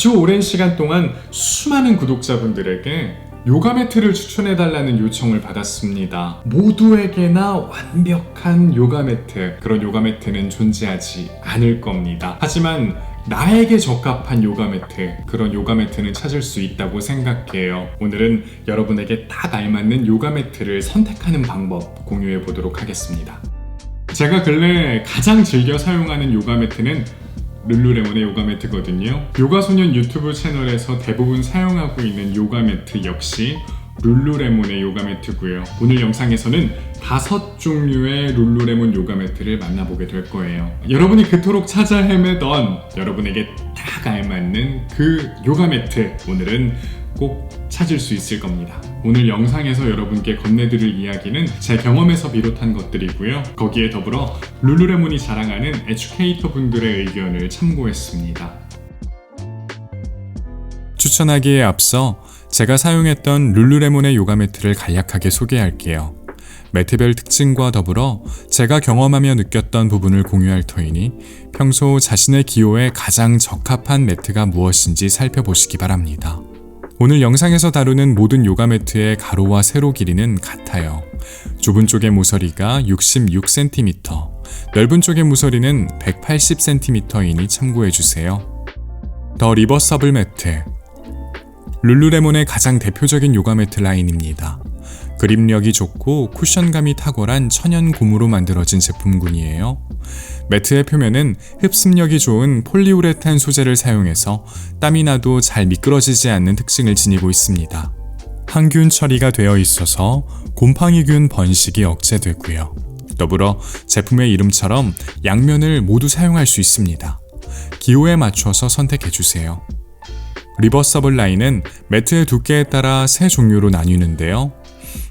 아주 오랜 시간 동안 수많은 구독자분들에게 요가 매트를 추천해달라는 요청을 받았습니다. 모두에게나 완벽한 요가 매트, 그런 요가 매트는 존재하지 않을 겁니다. 하지만 나에게 적합한 요가 매트, 그런 요가 매트는 찾을 수 있다고 생각해요. 오늘은 여러분에게 딱 알맞는 요가 매트를 선택하는 방법 공유해 보도록 하겠습니다. 제가 근래 가장 즐겨 사용하는 요가 매트는 룰루레몬의 요가 매트거든요. 요가소년 유튜브 채널에서 대부분 사용하고 있는 요가 매트 역시 룰루레몬의 요가 매트고요. 오늘 영상에서는 5종류의 룰루레몬 요가 매트를 만나보게 될 거예요. 여러분이 그토록 찾아 헤매던 여러분에게 딱 알맞는 그 요가 매트, 오늘은 꼭 찾을 수 있을 겁니다. 오늘 영상에서 여러분께 건네드릴 이야기는 제 경험에서 비롯한 것들이고요. 거기에 더불어 룰루레몬이 자랑하는 에듀케이터 분들의 의견을 참고했습니다. 추천하기에 앞서 제가 사용했던 룰루레몬의 요가 매트를 간략하게 소개할게요. 매트별 특징과 더불어 제가 경험하며 느꼈던 부분을 공유할 터이니 평소 자신의 기호에 가장 적합한 매트가 무엇인지 살펴보시기 바랍니다. 오늘 영상에서 다루는 모든 요가 매트의 가로와 세로 길이는 같아요. 좁은 쪽의 모서리가 66cm, 넓은 쪽의 모서리는 180cm이니 참고해주세요. 더 리버서블 매트, 룰루레몬의 가장 대표적인 요가 매트 라인입니다. 그립력이 좋고 쿠션감이 탁월한 천연 고무로 만들어진 제품군이에요. 매트의 표면은 흡습력이 좋은 폴리우레탄 소재를 사용해서 땀이 나도 잘 미끄러지지 않는 특징을 지니고 있습니다. 항균 처리가 되어 있어서 곰팡이균 번식이 억제되고요. 더불어 제품의 이름처럼 양면을 모두 사용할 수 있습니다. 기호에 맞춰서 선택해주세요. 리버서블 라인은 매트의 두께에 따라 3종류로 나뉘는데요.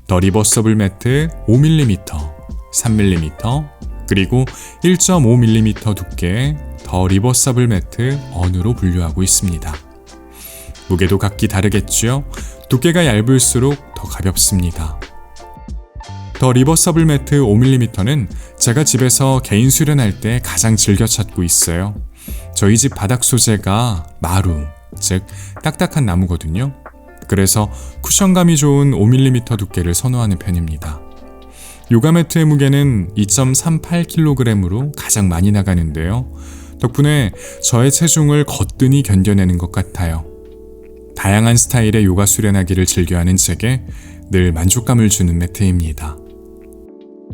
더 리버서블 매트 5mm, 3mm, 그리고 1.5mm 두께의 더 리버서블 매트 언으로 분류하고 있습니다. 무게도 각기 다르겠죠? 두께가 얇을수록 더 가볍습니다. 더 리버서블 매트 5mm는 제가 집에서 개인 수련할 때 가장 즐겨 찾고 있어요. 저희 집 바닥 소재가 마루, 즉 딱딱한 나무거든요. 그래서 쿠션감이 좋은 5mm 두께를 선호하는 편입니다. 요가 매트의 무게는 2.38kg으로 가장 많이 나가는데요. 덕분에 저의 체중을 거뜬히 견뎌내는 것 같아요. 다양한 스타일의 요가 수련하기를 즐겨하는 제게 늘 만족감을 주는 매트입니다.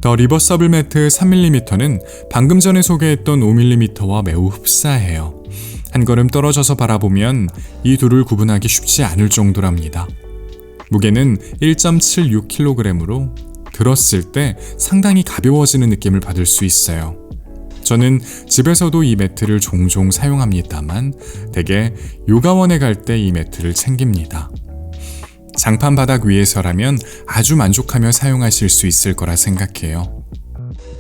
더 리버서블 매트 3mm는 방금 전에 소개했던 5mm와 매우 흡사해요. 한 걸음 떨어져서 바라보면 이 둘을 구분하기 쉽지 않을 정도랍니다. 무게는 1.76kg으로 들었을 때 상당히 가벼워지는 느낌을 받을 수 있어요. 저는 집에서도 이 매트를 종종 사용합니다만 대개 요가원에 갈 때 이 매트를 챙깁니다. 장판 바닥 위에서라면 아주 만족하며 사용하실 수 있을 거라 생각해요.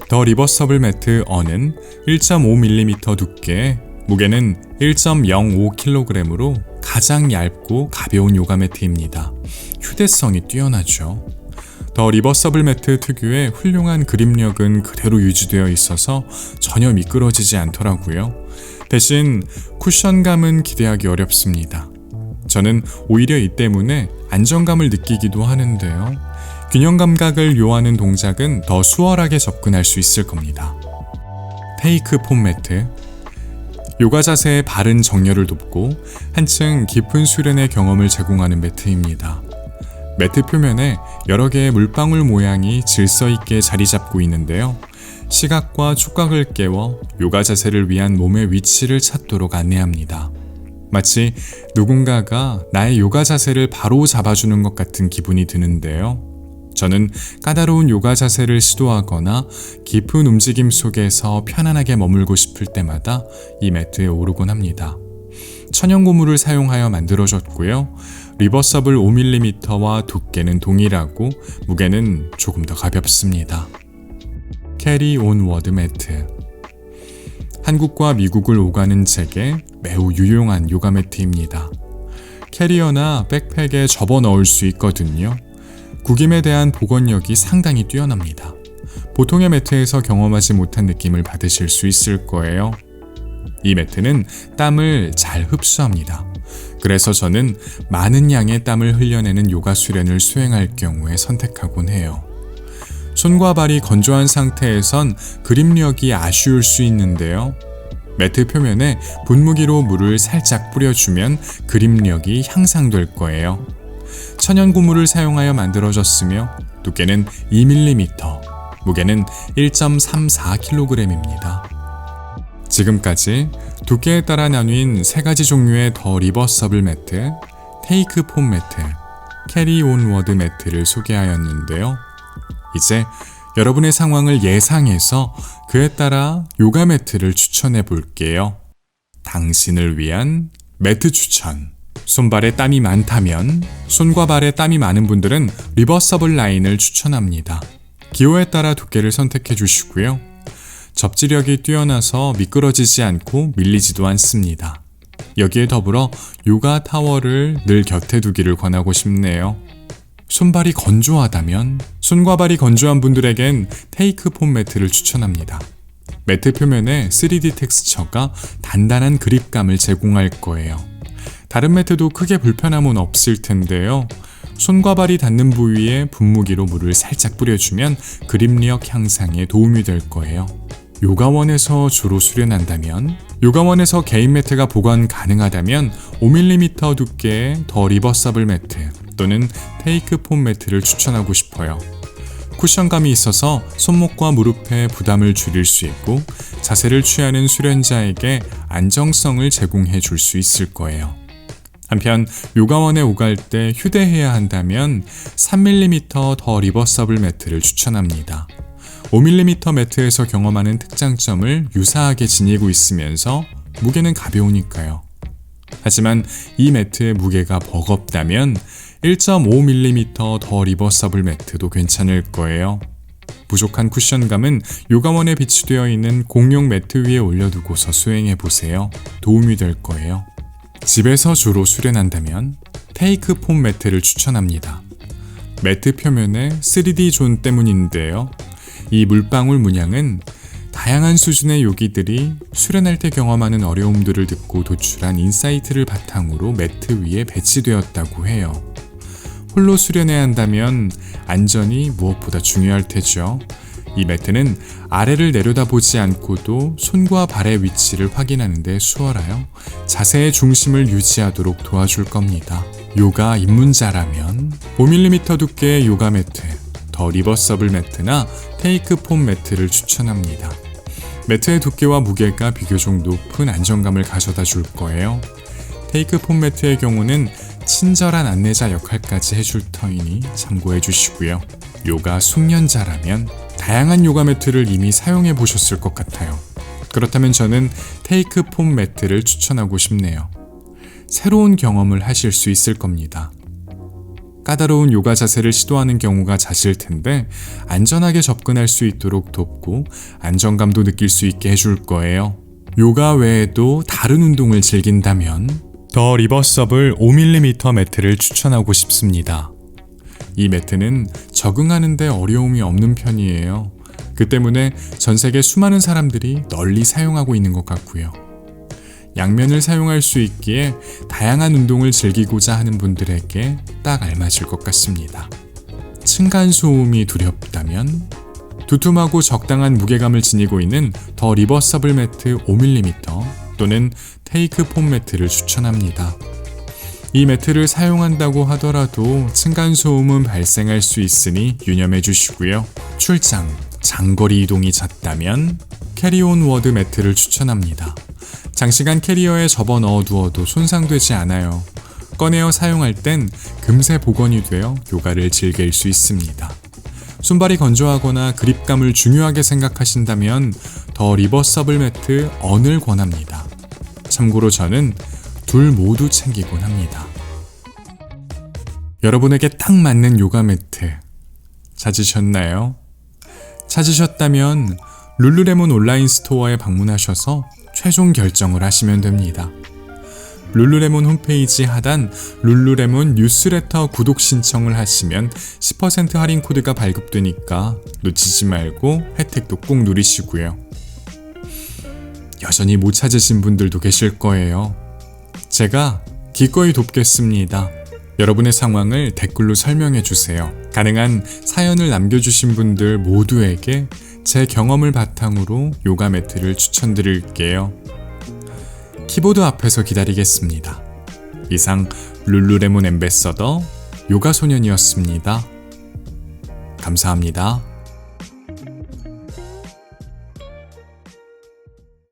더 리버서블 매트 언은 1.5mm 두께, 무게는 1.05kg으로 가장 얇고 가벼운 요가 매트입니다. 휴대성이 뛰어나죠. 더 리버서블 매트 특유의 훌륭한 그립력은 그대로 유지되어 있어서 전혀 미끄러지지 않더라고요. 대신 쿠션감은 기대하기 어렵습니다. 저는 오히려 이 때문에 안정감을 느끼기도 하는데요. 균형 감각을 요하는 동작은 더 수월하게 접근할 수 있을 겁니다. 테이크 폼 매트, 요가 자세의 바른 정렬을 돕고 한층 깊은 수련의 경험을 제공하는 매트입니다. 매트 표면에 여러 개의 물방울 모양이 질서 있게 자리 잡고 있는데요. 시각과 촉각을 깨워 요가 자세를 위한 몸의 위치를 찾도록 안내합니다. 마치 누군가가 나의 요가 자세를 바로 잡아주는 것 같은 기분이 드는데요. 저는 까다로운 요가 자세를 시도하거나 깊은 움직임 속에서 편안하게 머물고 싶을 때마다 이 매트에 오르곤 합니다. 천연 고무를 사용하여 만들어졌고요. 리버서블 5mm와 두께는 동일하고 무게는 조금 더 가볍습니다. 캐리 온워드 매트, 한국과 미국을 오가는 제게 매우 유용한 요가 매트입니다. 캐리어나 백팩에 접어 넣을 수 있거든요. 구김에 대한 복원력이 상당히 뛰어납니다. 보통의 매트에서 경험하지 못한 느낌을 받으실 수 있을 거예요. 이 매트는 땀을 잘 흡수합니다. 그래서 저는 많은 양의 땀을 흘려내는 요가 수련을 수행할 경우에 선택하곤 해요. 손과 발이 건조한 상태에선 그립력이 아쉬울 수 있는데요. 매트 표면에 분무기로 물을 살짝 뿌려주면 그립력이 향상될 거예요. 천연 고무를 사용하여 만들어졌으며 두께는 2mm, 무게는 1.34kg입니다. 지금까지 두께에 따라 나뉜 3가지 종류의 더 리버서블 매트, 테이크 폼 매트, 캐리 온 워드 매트를 소개하였는데요. 이제 여러분의 상황을 예상해서 그에 따라 요가 매트를 추천해 볼게요. 당신을 위한 매트 추천. 손발에 땀이 많다면, 손과 발에 땀이 많은 분들은 리버서블 라인을 추천합니다. 기호에 따라 두께를 선택해 주시고요. 접지력이 뛰어나서 미끄러지지 않고 밀리지도 않습니다. 여기에 더불어 요가 타월을 늘 곁에 두기를 권하고 싶네요. 손발이 건조하다면, 손과 발이 건조한 분들에겐 테이크 폼 매트를 추천합니다. 매트 표면에 3D 텍스처가 단단한 그립감을 제공할 거예요. 다른 매트도 크게 불편함은 없을 텐데요. 손과 발이 닿는 부위에 분무기로 물을 살짝 뿌려주면 그립력 향상에 도움이 될 거예요. 요가원에서 주로 수련한다면, 요가원에서 개인 매트가 보관 가능하다면 5mm 두께의 더 리버서블 매트 또는 테이크 폼 매트를 추천하고 싶어요. 쿠션감이 있어서 손목과 무릎에 부담을 줄일 수 있고 자세를 취하는 수련자에게 안정성을 제공해 줄 수 있을 거예요. 한편 요가원에 오갈 때 휴대해야 한다면 3mm 더 리버서블 매트를 추천합니다. 5mm 매트에서 경험하는 특장점을 유사하게 지니고 있으면서 무게는 가벼우니까요. 하지만 이 매트의 무게가 버겁다면 1.5mm 더 리버서블 매트도 괜찮을 거예요. 부족한 쿠션감은 요가원에 비치되어 있는 공용 매트 위에 올려두고서 수행해보세요. 도움이 될 거예요. 집에서 주로 수련한다면 테이크 폼 매트를 추천합니다. 매트 표면에 3D 존 때문인데요. 이 물방울 문양은 다양한 수준의 요기들이 수련할 때 경험하는 어려움들을 듣고 도출한 인사이트를 바탕으로 매트 위에 배치되었다고 해요. 홀로 수련해야 한다면 안전이 무엇보다 중요할 테죠. 이 매트는 아래를 내려다보지 않고도 손과 발의 위치를 확인하는 데 수월하여 자세의 중심을 유지하도록 도와줄 겁니다. 요가 입문자라면 5mm 두께의 요가 매트, 더 리버서블 매트나 테이크 폼 매트를 추천합니다. 매트의 두께와 무게가 비교적 높은 안정감을 가져다 줄 거예요. 테이크 폼 매트의 경우는 친절한 안내자 역할까지 해줄 터이니 참고해 주시고요. 요가 숙련자라면 다양한 요가 매트를 이미 사용해 보셨을 것 같아요. 그렇다면 저는 테이크 폼 매트를 추천하고 싶네요. 새로운 경험을 하실 수 있을 겁니다. 까다로운 요가 자세를 시도하는 경우가 잦을 텐데 안전하게 접근할 수 있도록 돕고 안정감도 느낄 수 있게 해줄 거예요. 요가 외에도 다른 운동을 즐긴다면 더 리버서블 5mm 매트를 추천하고 싶습니다. 이 매트는 적응하는 데 어려움이 없는 편이에요. 그 때문에 전 세계 수많은 사람들이 널리 사용하고 있는 것 같고요. 양면을 사용할 수 있기에 다양한 운동을 즐기고자 하는 분들에게 딱 알맞을 것 같습니다. 층간소음이 두렵다면 두툼하고 적당한 무게감을 지니고 있는 더 리버서블 매트 5mm 또는 테이크 폼 매트를 추천합니다. 이 매트를 사용한다고 하더라도 층간소음은 발생할 수 있으니 유념해 주시고요. 출장, 장거리 이동이 잦다면 캐리온 워드 매트를 추천합니다. 장시간 캐리어에 접어 넣어두어도 손상되지 않아요. 꺼내어 사용할 땐 금세 복원이 되어 요가를 즐길 수 있습니다. 손발이 건조하거나 그립감을 중요하게 생각하신다면 더 리버서블 매트 언을 권합니다. 참고로 저는 둘 모두 챙기곤 합니다. 여러분에게 딱 맞는 요가 매트 찾으셨나요? 찾으셨다면 룰루레몬 온라인 스토어에 방문하셔서 최종 결정을 하시면 됩니다. 룰루레몬 홈페이지 하단 룰루레몬 뉴스레터 구독 신청을 하시면 10% 할인 코드가 발급되니까 놓치지 말고 혜택도 꼭 누리시고요. 여전히 못 찾으신 분들도 계실 거예요. 제가 기꺼이 돕겠습니다. 여러분의 상황을 댓글로 설명해 주세요. 가능한 사연을 남겨주신 분들 모두에게 제 경험을 바탕으로 요가 매트를 추천드릴게요. 키보드 앞에서 기다리겠습니다. 이상 룰루레몬 앰베서더 요가소년이었습니다. 감사합니다.